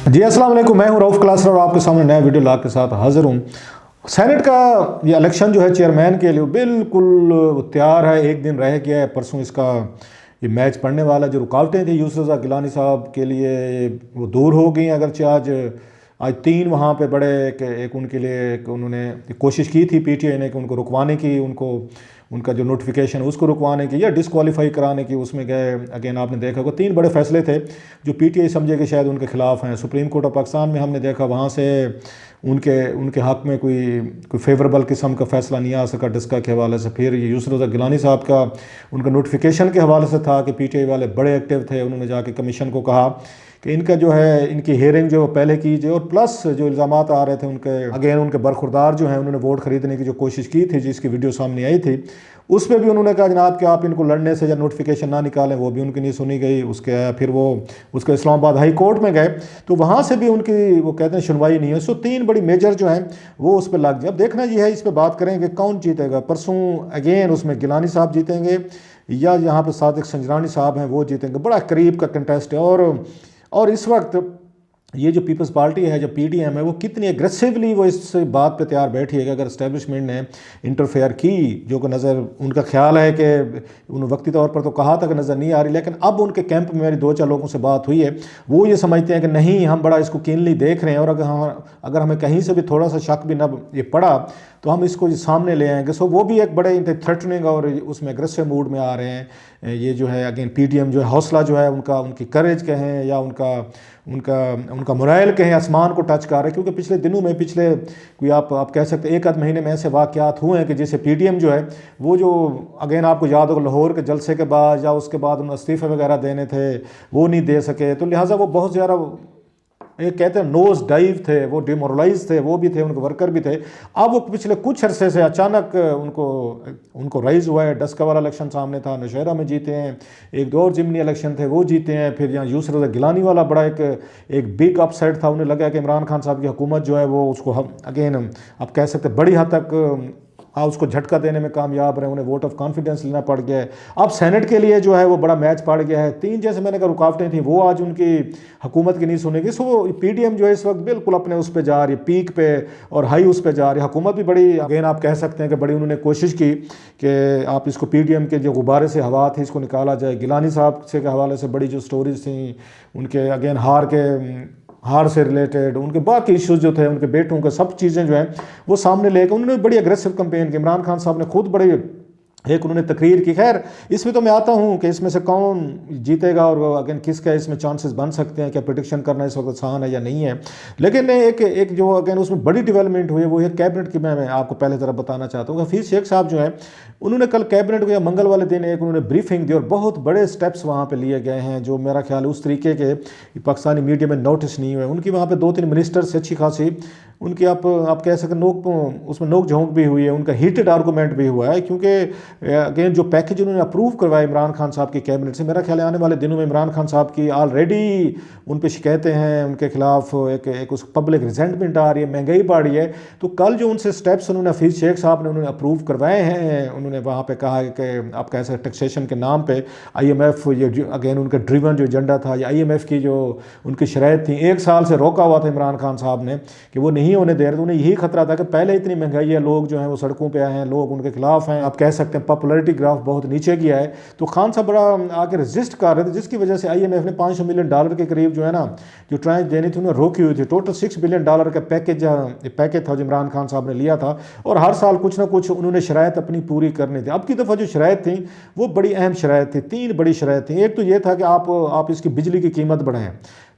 जी अस्सलाम वालेकुम, मैं हूं रऊफ़ क्लासर और आपके सामने नया वीडियो ला के साथ हाज़िर हूं। सेनेट का ये इलेक्शन जो है चेयरमैन के लिए बिल्कुल तैयार है, एक दिन रह गया है, परसों इसका ये मैच पड़ने वाला। जो रुकावटें थी यूसुफ रज़ा गिलानी साहब के लिए वो दूर हो गई, अगरचे आज आज तीन वहाँ पे बड़े एक उनके लिए एक उन्होंने कोशिश की थी पीटीआई ने कि उनको रुकवाने की, उनको उनका जो नोटिफिकेशन उसको रुकवाने की या डिसक्वालीफाई कराने की, उसमें गए। अगेन आपने देखा कि तीन बड़े फैसले थे जो पीटीआई समझे कि शायद उनके खिलाफ हैं। सुप्रीम कोर्ट ऑफ पाकिस्तान में हमने देखा वहाँ से उनके उनके हक़ में कोई फेवरेबल किस्म का फ़ैसला नहीं आ सका डिस्का के हवाले से। फिर ये यूसुफ रज़ा गिलानी साहब का उनका नोटिफिकेशन के हवाले से था कि पीटीआई वाले बड़े एक्टिव थे, उन्होंने जाके कमीशन को कहा कि इनका जो है इनकी हेयरिंग जो पहले कीजिए, और प्लस जो इल्ज़ामात आ रहे थे उनके अगेन उनके बरखुरदार जो हैं उन्होंने वोट खरीदने की जो कोशिश की थी, जिसकी वीडियो सामने आई थी, उस पर भी उन्होंने कहा जनाब कि आप इनको लड़ने से या नोटिफिकेशन ना निकालें, वो भी उनकी नहीं सुनी गई। उसके फिर वो उसके इस्लामाबाद हाई कोर्ट में गए तो वहाँ से भी उनकी वो कहते हैं सुनवाई नहीं है। सो तीन बड़ी मेजर जो हैं वो उस पर लग गए। अब देखना ये है, इस पर बात करेंगे कौन जीतेगा। परसों अगेन उसमें गिलानी साहब जीतेंगे या यहाँ पर सादिक संजरानी साहब हैं वो जीतेंगे। बड़ा करीब का कंटेस्ट है। और इस वक्त ये जो पीपल्स पार्टी है, जो पीडीएम है, वो कितनी एग्रेसिवली वो इस बात पे तैयार बैठी है कि अगर इस्टेब्लिशमेंट ने इंटरफेयर की, जो कि नज़र उनका ख्याल है कि उन्होंने वक्ती तौर पर तो कहा था कि नज़र नहीं आ रही, लेकिन अब उनके कैंप में मेरी दो चार लोगों से बात हुई है, वो ये समझते हैं कि नहीं, हम बड़ा इसको कीनली देख रहे हैं, और अगर हमें कहीं से भी थोड़ा सा शक भी न ये पड़ा तो हम इसको सामने ले आएंगे। सो वो भी एक बड़े थ्रेटनिंग और उसमें एग्रेसिव मूड में आ रहे हैं। ये जो है अगेन पीडीएम जो है हौसला जो है उनका, उनकी करेज कहें या उनका उनका उनका मोराइल कहें, आसमान को टच कर रहे हैं। क्योंकि पिछले दिनों में, पिछले कोई आप कह सकते हैं एक आध महीने में ऐसे वाक़यात हुए हैं कि जैसे पीडीएम जो है वो जो अगेन आपको याद होगा लाहौर के जलसे के बाद या उसके बाद उन्हें इस्तीफ़े वगैरह देने थे, वो नहीं दे सके, तो लिहाजा वो बहुत ज़्यादा एक कहते हैं नोज डाइव थे, वो डिमोरलाइज थे, वो भी थे, उनके वर्कर भी थे। अब वो पिछले कुछ अरसे से अचानक उनको राइज हुआ है। डस्का वाला इलेक्शन सामने था, नौशहरा में जीते हैं, एक दो और जिमनी इलेक्शन थे वो जीते हैं। फिर यहाँ यूसुफ रज़ा गिलानी वाला बड़ा एक बिग अपसेट था, उन्हें लगा कि इमरान खान साहब की हुकूमत जो है वो उसको हम अगेन आप कह सकते बड़ी हद तक उसको झटका देने में कामयाब रहे, उन्हें वोट ऑफ कॉन्फिडेंस लेना पड़ गया है। अब सेनेट के लिए जो है वो बड़ा मैच पड़ गया है। तीन जैसे मैंने कहा रुकावटें थी वो आज उनकी हुकूमत की नहीं सुनेगी। सो पीडीएम जो है इस वक्त बिल्कुल अपने उस पर जा रही है, पीक पे और हाई उस पर जा रही है। हुकूमत भी बड़ी अगेन आप कह सकते हैं कि बड़ी उन्होंने कोशिश की कि आप इसको पीडीएम के जो गुब्बारे से हवा थी इसको निकाला जाए। गिलानी साहब से के हवाले से बड़ी जो स्टोरीज थी उनके अगेन हार से रिलेटेड, उनके बाकी इश्यूज जो थे, उनके बेटों के सब चीज़ें जो हैं वो सामने लेकर उन्होंने बड़ी अग्रेसिव कैंपेन की। इमरान खान साहब ने खुद बड़े एक उन्होंने तकरीर की। खैर इसमें तो मैं आता हूँ कि इसमें से कौन जीतेगा और अगेन किसका इसमें चांसेस बन सकते हैं, क्या प्रेडिक्शन करना इस वक्त आसान है या नहीं है। लेकिन एक जो अगेन उसमें बड़ी डेवलपमेंट हुई है वो है कैबिनेट की। मैं आपको पहले ज़रा बताना चाहता हूँ। हफीज़ शेख साहब जो है उन्होंने कल कैबिनेट को या मंगल वाले दिन एक उन्होंने ब्रीफिंग दी और बहुत बड़े स्टेप्स वहाँ पर लिए गए हैं जो मेरा ख्याल उस तरीके के पाकिस्तानी मीडिया में नोटिस नहीं हुए। उनकी वहाँ पर दो तीन मिनिस्टर से अच्छी खासी उनकी आप कह सकें उसमें नोक झोंक भी हुई है, उनका हीटेड आर्गूमेंट भी हुआ है। क्योंकि अगेन जो पैकेज उन्होंने अप्रूव करवाया इमरान खान साहब की कैबिनेट से, मेरा ख्याल है आने वाले दिनों में इमरान खान साहब की ऑलरेडी उन पर शिकायतें हैं, उनके खिलाफ एक उस पब्लिक रिजेंटमेंट आ रही है, महंगाई बढ़ रही है। तो कल जो उनसे स्टेप्स उन्होंने हफीज़ शेख साहब ने उन्होंने अप्रूव करवाए हैं, उन्होंने वहाँ पर कहा है कि आप कह सकते टैक्सेशन के नाम पर IMF ये अगेन उनका ड्रिवन जो एजेंडा था या IMF की जो उनकी शराइत थी, 1 साल से रोका हुआ था इमरान खान साहब ने कि वो नहीं होने दे रहे। तो उन्हें यही खतरा था कि पहले इतनी महंगाई है, लोग जो हैं वो सड़कों पे आए हैं, लोग उनके खिलाफ हैं, आप कह सकते हैं पॉपुलैरिटी ग्राफ बहुत नीचे गया है। तो खान साहब बड़ा आके रजिस्ट कर रहे थे, जिसकी वजह से IMF ने $500 मिलियन के करीब जो है ना जो ट्रांच देनी थी उन्हें रोकी हुई थी। टोटल $6 बिलियन का पैकेज था जो इमरान खान साहब ने लिया था, और हर साल कुछ ना कुछ उन्होंने शराइत अपनी पूरी करनी थी। अब की दफ़ा जो शराइत थी वो बड़ी अहम शराइत थी, 3 बड़ी शराइत थी। एक तो ये था कि आप इसकी बिजली की कीमत बढ़ाएं।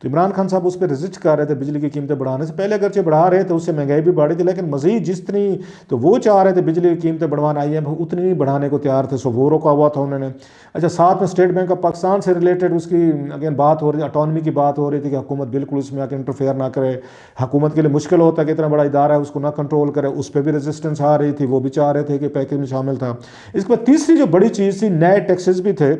तो इमरान खान साहब उस पर रजिस्ट कर रहे थे बिजली की कीमतें बढ़ाने से। पहले अगरचे बढ़ा रहे थे उससे महंगाई भी बढ़ी थी, लेकिन मजीद जितनी तो वो चाह रहे थे बिजली की कीमतें बढ़वाना, IMF उतनी ही बढ़ाने को तैयार थे। सो वो रोका हुआ था उन्होंने। अच्छा, साथ में स्टेट बैंक ऑफ पाकिस्तान से रिलेटेड उसकी अगेन बात हो रही थी, ऑटोनॉमी की बात हो रही थी कि हुकूमत बिल्कुल उसमें आकर इंटरफेयर ना करे। हुकूमत के लिए मुश्किल होता है कि इतना बड़ा इदारा है उसको ना कंट्रोल करे, उस पर भी रेजिस्टेंस आ रही थी, वो भी चाह रहे थे कि पैकेज में शामिल था। इसके बाद तीसरी जो बड़ी चीज़ थी, नए टैक्सेस भी थे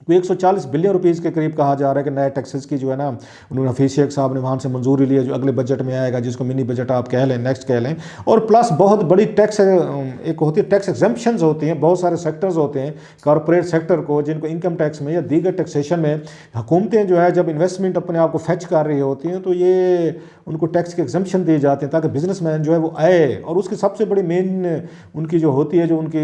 कोई 140 बिलियन रुपीज़ के करीब कहा जा रहा है कि नए टैक्सेस की जो है ना, उन्होंने हफीज़ शेख साहब ने वहाँ से मंजूरी ली है, जो अगले बजट में आएगा, जिसको मिनी बजट आप कह लें, नेक्स्ट कह लें। और प्लस बहुत बड़ी टैक्स एक होती है, टैक्स एग्जम्पशंस होती हैं, बहुत सारे सेक्टर्स होते हैं कॉरपोरेट सेक्टर को, जिनको इनकम टैक्स में या दीगर टैक्सेशन में हुकूमतें जो है जब इन्वेस्टमेंट अपने आप को फेच कर रही होती हैं, तो ये उनको टैक्स के एग्जम्पशन दिए जाते हैं ताकि बिजनेसमैन जो है वो आए। और उसकी सबसे बड़ी मेन उनकी जो होती है, जो उनकी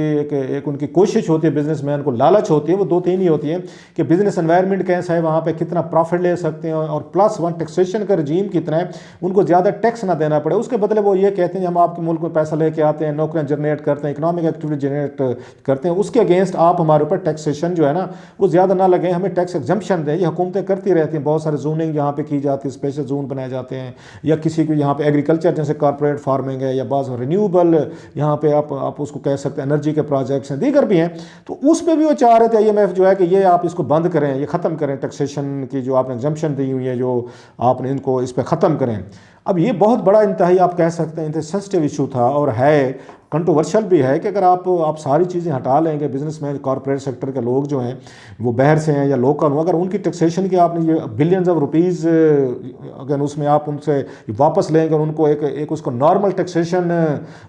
एक उनकी कोशिश होती है, बिजनेसमैन को लालच होती है, वो दो तीन ही होती है कि बिजनेस एनवायरनमेंट कैसा है, वहाँ पे कितना प्रॉफिट ले सकते हैं, और प्लस वन टैक्सेशन का रजीम कितना है, उनको ज़्यादा टैक्स ना देना पड़े। उसके बदले वो ये कहते हैं हम आपके मुल्क में पैसा लेके आते हैं, नौकरियाँ जनरेट करते हैं, इकोनॉमिक एक्टिविटी जनरेट करते हैं, उसके अगेंस्ट आप हमारे ऊपर टैक्सेशन जो है ना वो ज़्यादा ना लगे, हमें टैक्स एग्जम्पशन दें। ये हुकूमतें करती रहती हैं, बहुत सारे जोनिंग यहाँ पे की जाती है, स्पेशल जोन बनाए जाते हैं, या किसी को यहाँ पे एग्रीकल्चर जैसे कॉर्पोरेट फार्मिंग है, या बाज़ रिन्यूएबल यहाँ पे आप उसको कह सकते हैं एनर्जी के प्रोजेक्ट्स हैं, दीगर भी हैं। तो उस पर भी वो चाह रहे थे IMF जो है कि ये आप इसको बंद करें, ये ख़त्म करें, टैक्सेशन की जो आपने एग्जम्पशन दी हुई है, जो आपने इनको इस पर ख़त्म करें। अब ये बहुत बड़ा इंतहाई आप कह सकते हैं सेंसिटिव इशू था, और है कंट्रोवर्शियल भी है कि अगर आप सारी चीज़ें हटा लेंगे, बिजनेसमैन कॉर्पोरेट सेक्टर के लोग जो हैं वो बाहर से हैं या लोकल हो, अगर उनकी टैक्सेशन की आपने ये बिलियंस ऑफ रुपीज़ अगर उसमें आप उनसे वापस लेंगे, उनको एक उसको नॉर्मल टैक्सेशन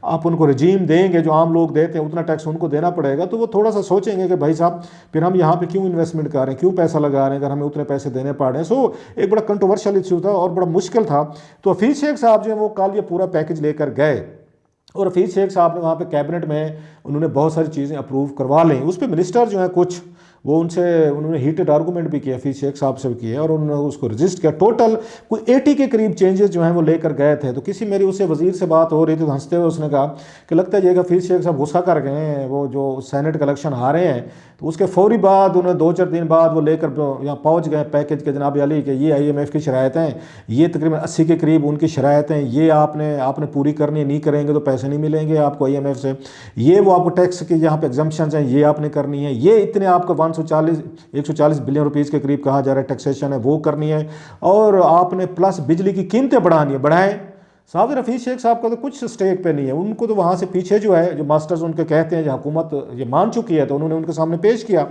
आप उनको रजीम देंगे जो आम लोग देते हैं, उतना टैक्स उनको देना पड़ेगा, तो वो थोड़ा सा सोचेंगे कि भाई साहब फिर हम यहाँ पे क्यों इन्वेस्टमेंट कर रहे हैं, क्यों पैसा लगा रहे हैं अगर हमें उतने पैसे देने पड़ रहे हैं। सो एक बड़ा कंट्रोवर्शियल इशू था और बड़ा मुश्किल था। तो हफीज़ शेख साहब जो है वो कल ये पूरा पैकेज लेकर गए, और हफीज़ शेख साहब ने वहाँ पे कैबिनेट में उन्होंने बहुत सारी चीज़ें अप्रूव करवा लें। उस पर मिनिस्टर जो है कुछ वो उन्होंने हीटेड आर्गूमेंट भी किया, हफीज़ शेख साहब से भी किया, और उन्होंने उसको रजिस्ट किया। टोटल कोई 80 के करीब चेंजेस जो हैं वो लेकर गए थे। तो किसी मेरी उससे वज़ीर से बात हो रही थी, तो हंसते हुए उसने कहा कि लगता है ये हफीज़ शेख साहब गुस्सा कर गए हैं, वो जो सेनेट का इलेक्शन हारे हैं, तो उसके फौरी बाद उन्होंने 2-4 दिन बाद वो लेकर यहाँ पहुँच गए पैकेज के जनाब अली कि ये IMF की शरायतें, ये तकरीबन 80 के करीब उनकी शरायतें, ये आपने पूरी करनी, नहीं करेंगे तो पैसे नहीं मिलेंगे आपको IMF से, ये वो आपको टैक्स की यहाँ पे एग्जम्पशन हैं ये आपने करनी है, ये इतने आपको 140 बिलियन रुपीज़ के करीब कहा जा रहा है टैक्सेशन है वो करनी है, और आपने प्लस बिजली की कीमतें बढ़ाएँ। साहब हफीज़ शेख साहब का तो कुछ स्टेक पे नहीं है, उनको तो वहाँ से पीछे जो है, जो मास्टर्स उनके कहते हैं, जो हुकूमत ये मान चुकी है, तो उन्होंने उनके सामने पेश किया।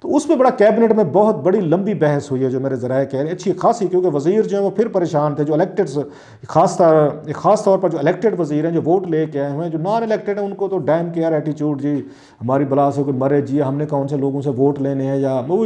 तो उस पर बड़ा कैबिनेट में बहुत बड़ी लंबी बहस हुई है, जो मेरे ज़राए कह रहे हैं अच्छी खासी, क्योंकि वज़ीर जो है वो फिर परेशान थे, जो इलेक्टेड ख़ास तौर पर जो इलेक्टेड वज़ीर हैं, जो वोट लेके आए हुए हैं, जो नॉन इलेक्टेड हैं उनको तो डैम केयर एटीट्यूड, जी हमारी बला से कोई मरे जी, हमने कौन से लोगों से वोट लेने हैं, या वो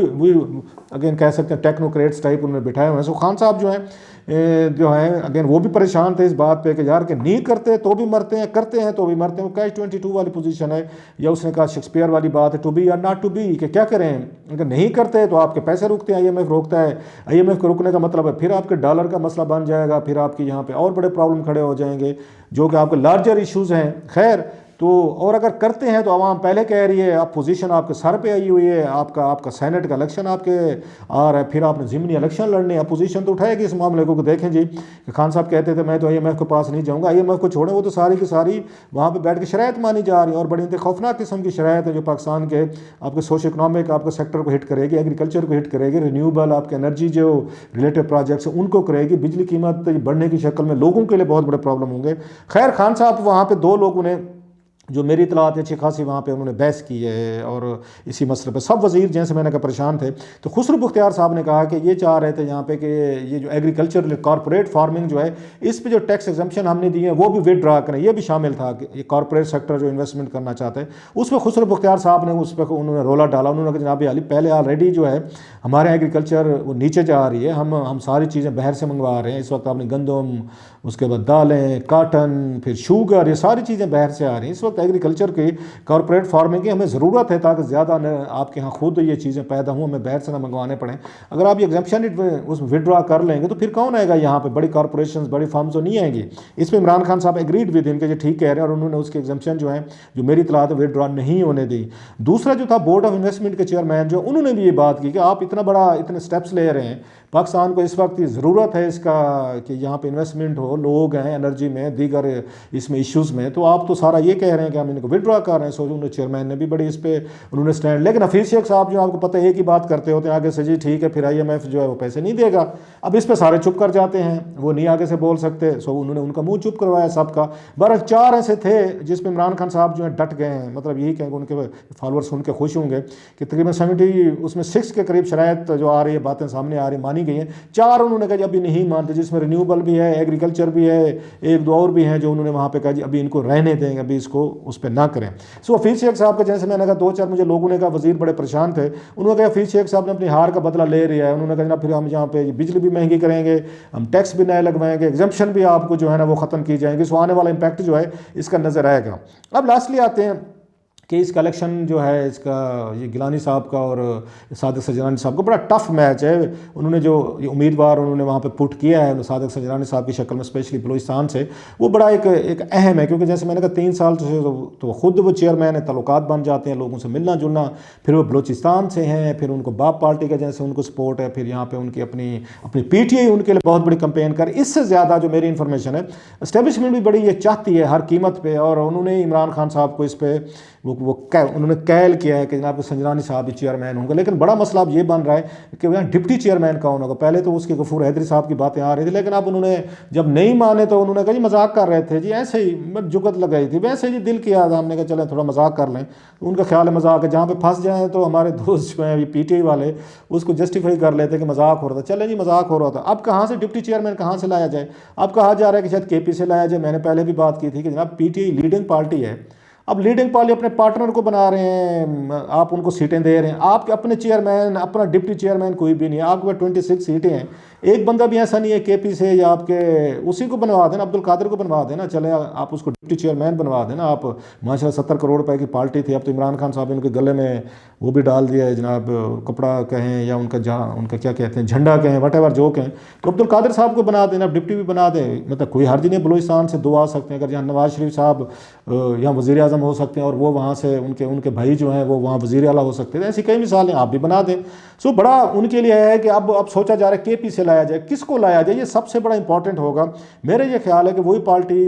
अगेन कह सकते हैं टेक्नोक्रेट्स टाइप उन्होंने बिठाए हुए हैं। सो खान साहब जो है अगेन वो भी परेशान थे इस बात पे कि यार कि नहीं करते तो भी मरते हैं, करते हैं तो भी मरते हैं। वो कैच 22 वाली पोजीशन है, या उसने कहा शेक्सपियर वाली बात है, टू बी या नॉट टू बी, कि क्या करें, अगर नहीं करते तो आपके पैसे रुकते हैं, IMF रोकता है, IMF को रुकने का मतलब है फिर आपके डॉलर का मसला बन जाएगा, फिर आपकी यहाँ पे और बड़े प्रॉब्लम खड़े हो जाएंगे जो कि आपके लार्जर इश्यूज़ हैं। खैर तो और अगर करते हैं तो आवाम पहले कह रही है, आप पोजीशन आपके सर पे आई हुई है, आपका सेनेट का इलेक्शन आपके आ रहा है, फिर आपने ज़िमनी इलेक्शन लड़ने, अपोजिशन तो उठाएगी इस मामले को। देखें जी कि खान साहब कहते थे मैं तो IMF के पास नहीं जाऊँगा, IMF को छोड़ें, वो तो सारी की सारी वहाँ पर बैठ के शरायत मानी जा रही है, और बड़ी खौफनाक किस्म की शरायत है जो पाकिस्तान के आपके सोशो इकनॉमिक आपके सेक्टर को हिट करेगी, एग्रीकल्चर को हिट करेगी, रिन्यूएबल आपके एनर्जी जो रिलेटेड प्रोजेक्ट्स हैं उनको करेगी, बिजली कीमत बढ़ने की शक्ल में लोगों के लिए बहुत बड़े प्रॉब्लम होंगे। खैर खान साहब वहाँ पर 2 लोगों ने जो मेरी इतलात अच्छी खासी वहाँ पे उन्होंने बहस की है, और इसी मसले पे सब वज़ीर जैसे मैंने कहा परेशान थे। तो खुसरो बख्तियार साहब ने कहा कि ये चाह रहे थे यहाँ पे कि ये जो एग्रीकल्चर कॉर्पोरेट फार्मिंग जो है इस पे जो टैक्स एग्जम्पशन हमने दिए हैं वो भी विड्रॉ करें, ये भी शामिल था कि ये कॉर्पोरेट सेक्टर जो इन्वेस्टमेंट करना चाहते हैं। उस पर खुसरो बख्तियार साहब ने उस पर उन्होंने रोला डाला, उन्होंने कहा जनाब अली पहले ऑलरेडी जो है हमारे एग्रीकल्चर वो नीचे जा रही है, हम सारी चीज़ें बाहर से मंगवा रहे हैं इस वक्त, आपने गंदम, उसके बाद दालें, काटन, फिर शुगर, ये सारी चीज़ें बाहर से आ रही हैं। इस वक्त एग्रीकल्चर की कॉर्पोरेट फार्मिंग की हमें ज़रूरत है ताकि ज़्यादा आपके यहाँ खुद ये चीज़ें पैदा हों, हमें बाहर से ना मंगवाने पड़ें। अगर आप ये एग्जम्पशन उस विड्रॉ कर लेंगे तो फिर कौन आएगा यहाँ पे, बड़ी कॉर्पोरेशन बड़ी फार्म्स तो नहीं आएंगी। इस पर इमरान खान साहब एग्रीड भी थे, इनके जो ठीक कह रहे हैं, और उन्होंने उसके एग्जम्पशन जो है जो मेरी इतलात है विड्रॉ नहीं होने दी। दूसरा जो था बोर्ड ऑफ इन्वेस्टमेंट के चेयरमैन जो उन्होंने भी ये बात की कि आप इतने स्टेप्स ले रहे हैं, पाकिस्तान को इस वक्त ज़रूरत है इसका कि यहाँ पे इन्वेस्टमेंट हो, लोग हैं एनर्जी में, दीगर इसमें इश्यूज़ में, तो आप तो सारा ये कह रहे करें कि हम इनको विड्रॉ कर रहे हैं। सो उन्होंने चेयरमैन ने भी बड़ी इस पर उन्होंने स्टैंड, लेकिन हफीज़ शेख साहब जो आपको पता है एक ही बात करते होते हैं आगे से, जी ठीक है फिर IMF जो है वो पैसे नहीं देगा। अब इस पर सारे चुप कर जाते हैं, वो नहीं आगे से बोल सकते। सो उन्होंने उनका मुंह चुप करवाया सबका। 12-4 ऐसे थे जिसमें इमरान खान साहब जो है डट गए हैं। मतलब यही कहेंगे, उनके फॉलोअर्स सुन के खुश होंगे कि तकरीबन 76 के करीब शरायत जो आ रही है, बातें सामने आ रही मानी गई हैं। 4 उन्होंने कहा जी अभी नहीं मानते, जिसमें रिन्यूएबल भी है, एग्रीकल्चर भी है, एक दो और भी हैं जो उन्होंने वहाँ पे कहा जी अभी इनको रहने देंगे, अभी इसको उस पर ना करें। सो हफीज़ शेख साहब का जैसे मैंने कहा 2-4 मुझे लोगों ने कहा वजीर बड़े परेशान थे, उन्होंने कहा हफीज़ शेख साहब ने अपनी हार का बदला ले लिया है। उन्होंने कहा फिर हम यहाँ पे बिजली भी महंगी करेंगे, हम टैक्स भी नए लगवाएंगे, एग्जम्पशन भी आपको जो है ना वो ख़त्म की जाएंगी। सो आने वाला इंपैक्ट जो है इसका नज़र आएगा। अब लास्टली आते हैं कि इसका इलेक्शन जो है इसका ये गिलानी साहब का और सादिक सजरानी साहब का बड़ा टफ मैच है। उन्होंने जो ये उम्मीदवार उन्होंने वहाँ पे पुट किया है सादिक सजरानी साहब की शक्ल में, स्पेशली बलूचिस्तान से, वो बड़ा एक अहम है। क्योंकि जैसे मैंने कहा 3 साल तो ख़ुद वो चेयरमैन है, ताल्लुकात बन जाते हैं, लोगों से मिलना जुलना, फिर वो बलूचिस्तान से हैं, फिर उनको बाप पार्टी का जैसे उनको सपोर्ट है, फिर यहाँ पर उनकी अपनी PTI उनके लिए बहुत बड़ी कंपेन कर। इससे ज़्यादा जो मेरी इन्फॉर्मेशन है, एस्टेब्लिशमेंट भी बड़ी ये चाहती है हर कीमत पर, और उन्होंने इमरान खान साहब को इस पर उन्होंने कैल किया है कि जनाब संजरानी साहब ही चेयरमैन होंगे। लेकिन बड़ा मसला अब ये बन रहा है कि वहाँ डिप्टी चेयरमैन कौन होगा। पहले तो उसके गफूर हैदरी साहब की बातें आ रही थी, लेकिन अब उन्होंने जब नहीं माने तो उन्होंने कहा जी मजाक कर रहे थे जी, ऐसे ही जुगत लगाई थी, वैसे ही दिल किया था, हमने कहा चलें थोड़ा मजाक कर लें। तो उनका ख्याल है मजाक है, जहाँ पे फंस जाए तो हमारे दोस्त जो हैं PTI वाले उसको जस्टिफाई कर लेते कि मजाक हो रहा था। चलें जी मजाक हो रहा था। अब कहाँ से डिप्टी चेयरमैन कहाँ से लाया जाए? अब कहा जा रहा है कि शायद KP से लाया जाए। मैंने पहले भी बात की थी कि जनाब PTI लीडिंग पार्टी है, अब लीडिंग पार्टी अपने पार्टनर को बना रहे हैं, आप उनको सीटें दे रहे हैं, आपके अपने चेयरमैन अपना डिप्टी चेयरमैन कोई भी नहीं है, आपके 26 सीटें हैं, एक बंदा भी ऐसा नहीं है KP से, या आपके उसी को बनवा देना, अब्दुल कादिर को बनवा देना, चले आप उसको डिप्टी चेयरमैन बनवा देना। आप माशाल्लाह 70 करोड़ रुपए की पार्टी थी, अब तो इमरान खान साहब ने उनके गले में वो भी डाल दिया है जनाब, कपड़ा कहें या उनका उनका क्या कहते हैं झंडा कहें, वटेवर जो कहें, तो अब्दुल कादिर साहब को बना देना, डिप्टी भी बना दें। मतलब कोई हर्ज नहीं, बलूचिस्तान से 2 आ सकते हैं, अगर यहाँ नवाज शरीफ साहब यहाँ वज़ीर आज़म हो सकते हैं और वो वहाँ से उनके भाई जो हैं वो वहाँ वज़ीर आला हो सकते हैं। ऐसी कई मिसालें आप भी बना दें। सो बड़ा उनके लिए है कि अब सोचा जा रहा है KP से लाया जाए, किसको लाया जाए, ये सबसे बड़ा इंपॉर्टेंट होगा। मेरा ये ख्याल है कि वही पार्टी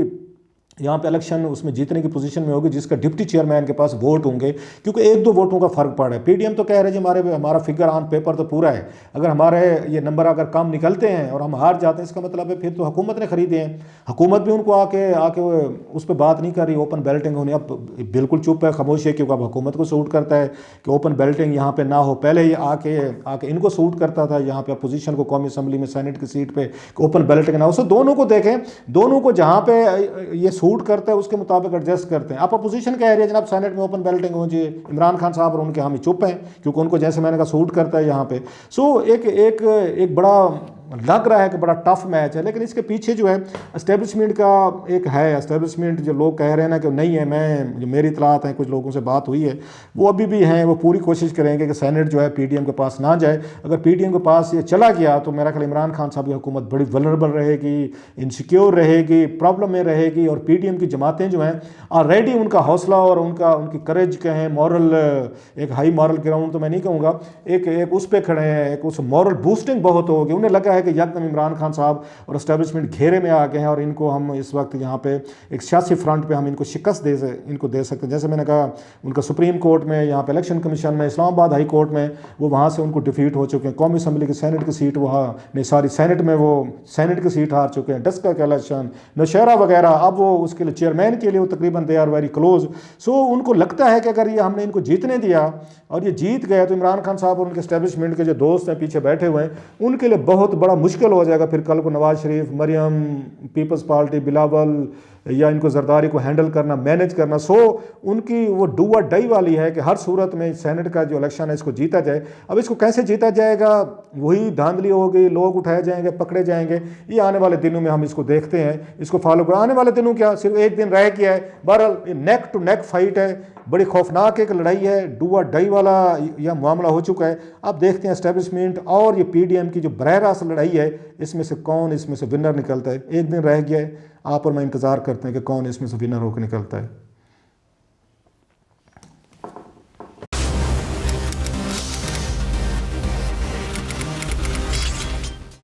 यहाँ पे इलेक्शन उसमें जीतने की पोजीशन में होगी जिसका डिप्टी चेयरमैन के पास वोट होंगे, क्योंकि 1-2 वोटों का फ़र्क पड़ा है। PDM तो कह रहे हैं हमारा फिगर ऑन पेपर तो पूरा है, अगर हमारे ये नंबर अगर कम निकलते हैं और हम हार जाते हैं, इसका मतलब है फिर तो हुकूमत ने खरीदे हैं, हुकूमत भी उनको आके उस पर बात नहीं कर रही, ओपन बैलेटिंग होनी। अब बिल्कुल चुप है, खामोश है, क्योंकि अब हुकूमत को सूट करता है कि ओपन बैलेटिंग यहाँ पर ना हो। पहले ये आके इनको सूट करता था यहाँ पर अपोजिशन को, कौमी असम्बली में सेनेट की सीट पर ओपन बैलेटिंग ना हो। सो दोनों को देखें, दोनों को जहाँ पर ये सूट करता है उसके मुताबिक एडजस्ट करते हैं। आप अपोजिशन कह रही है जनाब सेनेट में ओपन बैलेटिंग हो जी, इमरान खान साहब और उनके हम चुप हैं क्योंकि उनको जैसे मैंने कहा सूट करता है यहाँ पे। सो एक बड़ा लग रहा है कि बड़ा टफ मैच है, लेकिन इसके पीछे जो है एस्टेब्लिशमेंट का एक है, एस्टेब्लिशमेंट जो लोग कह रहे हैं ना कि नहीं है, मैं जो मेरी इतलात है कुछ लोगों से बात हुई है वो अभी भी हैं, वो पूरी कोशिश करेंगे कि सेनेट जो है PDM के पास ना जाए। अगर PDM के पास ये चला गया तो मेरा ख्याल इमरान खान साहब की हुकूमत बड़ी वल्नरेबल रहेगी, इनसिक्योर रहेगी, प्रॉब्लम में रहेगी। और PDM की जमातें जो हैं ऑलरेडी उनका हौसला और उनकी करेज कहें, मॉरल, एक हाई मॉरल ग्राउंड तो मैं नहीं कहूँगा, एक उस पर खड़े हैं, एक उस मॉरल बूस्टिंग बहुत होगी। उन्हें लगा है कि यकदम इमरान खान साहब और एस्टेब्लिशमेंट घेरे में आ गए हैं और इनको हम इस वक्त यहाँ पे एक सियासी फ्रंट पे हम इनको शिकस्त दे सकते हैं। जैसे मैंने कहा उनका सुप्रीम कोर्ट में, यहाँ पे इलेक्शन कमीशन में, इस्लामाबाद हाई कोर्ट में वो वहाँ से उनको डिफीट हो चुके हैं। कौमी असम्बली की सेनेट की सीट वहाँ नहीं, सॉरी सेनेट में वो सेनेट की सीट हार चुके हैं। डस्का का इलेक्शन, नौशहरा वगैरह, अब वो उसके लिए चेयरमैन के लिए वो तकरीबन दे आर वेरी क्लोज। सो उनको लगता है कि अगर ये हमने इनको जीतने दिया और ये जीत गए तो इमरान खान साहब और उनके एस्टेब्लिशमेंट के जो दोस्त हैं पीछे बैठे हुए हैं उनके लिए बहुत बड़ा मुश्किल हो जाएगा फिर कल को नवाज शरीफ, मरियम, पीपल्स पार्टी, बिलावल या इनको जरदारी को हैंडल करना, मैनेज करना। सो उनकी वो डू और डाई वाली है कि हर सूरत में सेनेट का जो इलेक्शन है इसको जीता जाए। अब इसको कैसे जीता जाएगा, वही धांधली होगी, लोग उठाए जाएंगे, पकड़े जाएंगे। ये आने वाले दिनों में हम इसको देखते हैं, इसको फॉलो कर। आने वाले दिनों क्या, सिर्फ एक दिन रह गया है। बहरहाल नेक टू नेक फाइट है, बड़ी खौफनाक एक लड़ाई है, डू और डाई वाला यह मामला हो चुका है। अब देखते हैं एस्टेब्लिशमेंट और ये PDM की जो बरह रास्त लड़ाई है इसमें से कौन इसमें से विनर निकलता है। एक दिन रह गया है, आप और मैं इंतज़ार करते हैं कि कौन इसमें से विनर होकर निकलता है।